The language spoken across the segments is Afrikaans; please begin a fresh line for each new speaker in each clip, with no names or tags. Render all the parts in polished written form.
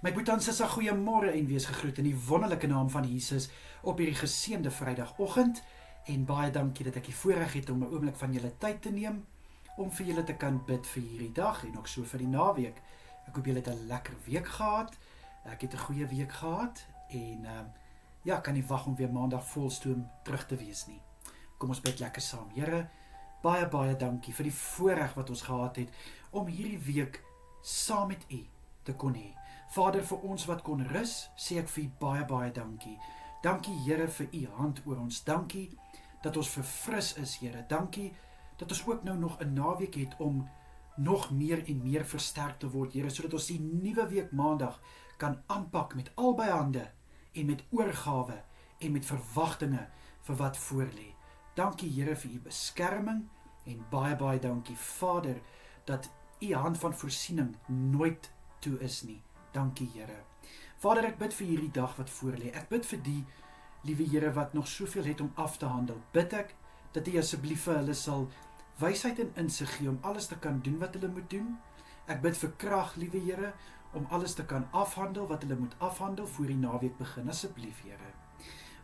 My boetans is 'n goeiemôre en wees gegroet in die wonderlike naam van Jesus op hierdie geseënde Vrydagoggend en baie dankie dat ek die voorreg het om 'n oomblik van julle tyd te neem om vir julle te kan bid vir hierdie dag en ook so vir die naweek. Ek hoop julle het 'n lekker week gehad. Ek het 'n goeie week gehad en kan nie wag om weer maandag volstoom terug te wees nie. Kom ons bid lekker saam. Here, baie dankie vir die voorreg wat ons gehad het om hierdie week saam met U te kon hê. Vader, vir ons wat kon rus, sê ek vir U baie dankie. Dankie Here vir U hand oor ons. Dankie dat ons verfris is, Here. Dankie dat ons ook nou nog 'n naweek het om nog meer en meer versterk te word, Here, sodat ons die nuwe week maandag kan aanpak met albei hande en met oorgawe en met verwagtinge vir wat voorlê. Dankie Here vir U beskerming en baie dankie Vader dat U hand van voorsiening nooit toe is nie. Dankie Here. Vader, ek bid vir hierdie dag wat voorlê. Ek bid vir die liewe Here wat nog soveel het om af te handel. Bid ek dat U asseblief vir hulle sal wysheid en insig gee om alles te kan doen wat hulle moet doen. Ek bid vir krag, liewe Here, om alles te kan afhandel wat hulle moet afhandel voor die naweek begin. Asseblief Here.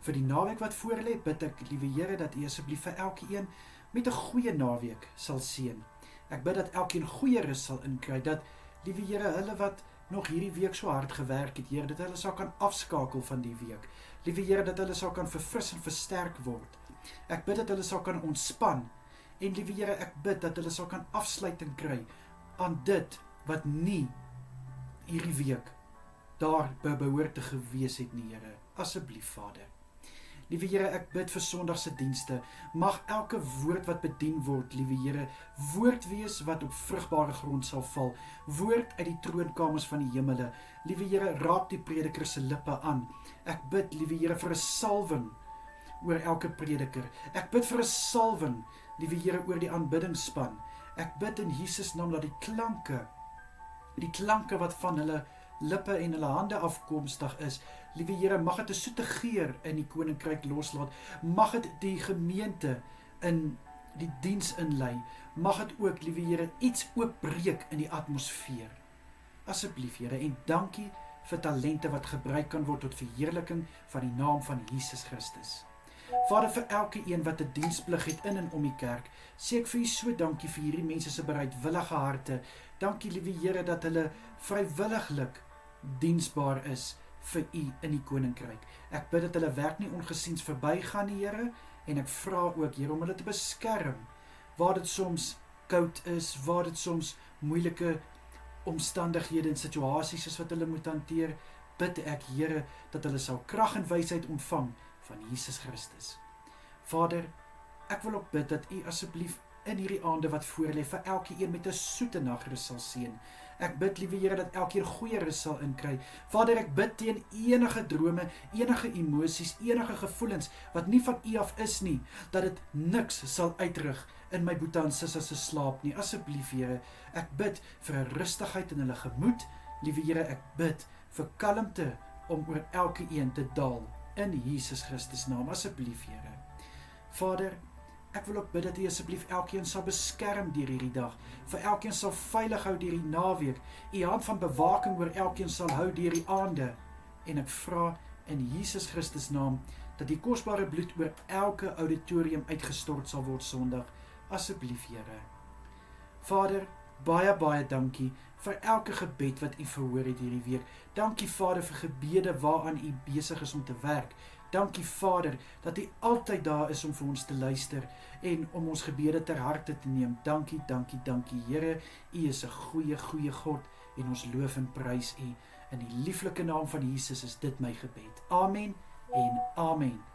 Vir die naweek wat voorlê, bid ek, liewe Here, dat U asseblief vir elkeen met 'n goeie naweek sal seën. Ek bid dat elkeen goeie rus sal inkry, dat, liewe Here, hulle wat nog hierdie week so hard gewerk het, Here, dat hulle sal kan afskakel van die week. Liewe Here, dat hulle sal kan verfris en versterk word. Ek bid dat hulle sal kan ontspan. En liewe Here, ek bid dat hulle sal kan afsluiting kry aan dit wat nie hierdie week daar behoort te gewees het nie, Here. Asseblief, Vader. Liewe Here, ek bid vir Sondagse dienste. Mag elke woord wat bedien word, liewe Here, woord wees wat op vrugbare grond sal val. Woord uit die troonkamers van die hemele. Liewe Here, raak die prediker se lippe aan. Ek bid, liewe Here, vir 'n salwing oor elke prediker. Ek bid vir 'n salwing, liewe Here, oor die aanbiddingsspan. Ek bid in Jesus naam dat die klanke wat van hulle lippe en hulle hande afkomstig is, liewe Here, mag dit 'n soete geur in die koninkryk loslaat. Mag dit die gemeente in die diens inlei. Mag dit ook, liewe Here, iets oopbreek in die atmosfeer. Asseblief, Here, en dankie vir talente wat gebruik kan word tot verheerliking van die naam van Jesus Christus. Vader, vir elke een wat 'n diensplig het in en om die kerk, sê ek vir U so dankie vir hierdie mense se bereidwillige harte. Dankie, liewe Here, dat hulle vrywilliglik diensbaar is vir U in die koninkryk. Ek bid dat hulle werk nie ongesiens verbygaan nie, Here, en ek vra ook, Here, om hulle te beskerm, waar dit soms koud is, waar dit soms moeilike omstandighede en situasies is wat hulle moet hanteer, bid ek, Here, dat hulle sal krag en wysheid ontvang van Jesus Christus. Vader, ek wil ook bid dat U asseblief in hierdie aande wat voorlê vir elkeen met 'n soete nagrus sal seën. Ek bid, liewe Here, dat elkeen goeie rus sal inkry. Vader, ek bid teen enige drome, enige emosies, enige gevoelens wat nie van U af is nie, dat dit niks sal uitrig in my boetie en sissa se slaap nie. Asseblief, Here, ek bid vir 'n rustigheid in hulle gemoed. Liewe Here, ek bid vir kalmte om oor elkeen te daal in Jesus Christus naam. Asseblief, Here. Vader, ek wil ook bid dat U asseblief elkeen sal beskerm deur hierdie dag, vir elkeen sal veilig hou deur die naweek, U hand van bewaking oor elkeen sal hou deur die aande, en ek vra in Jesus Christus naam, dat die kosbare bloed oor elke auditorium uitgestort sal word Sondag, asseblief, Here. Vader, baie dankie vir elke gebed wat U verhoor het hierdie week. Dankie Vader vir gebede waaraan U besig is om te werk. Dankie Vader dat U altyd daar is om vir ons te luister en om ons gebede ter harte te neem. Dankie Here, U is 'n goeie God en ons loof en prys U. In die lieflike naam van Jesus is dit my gebed. Amen en amen.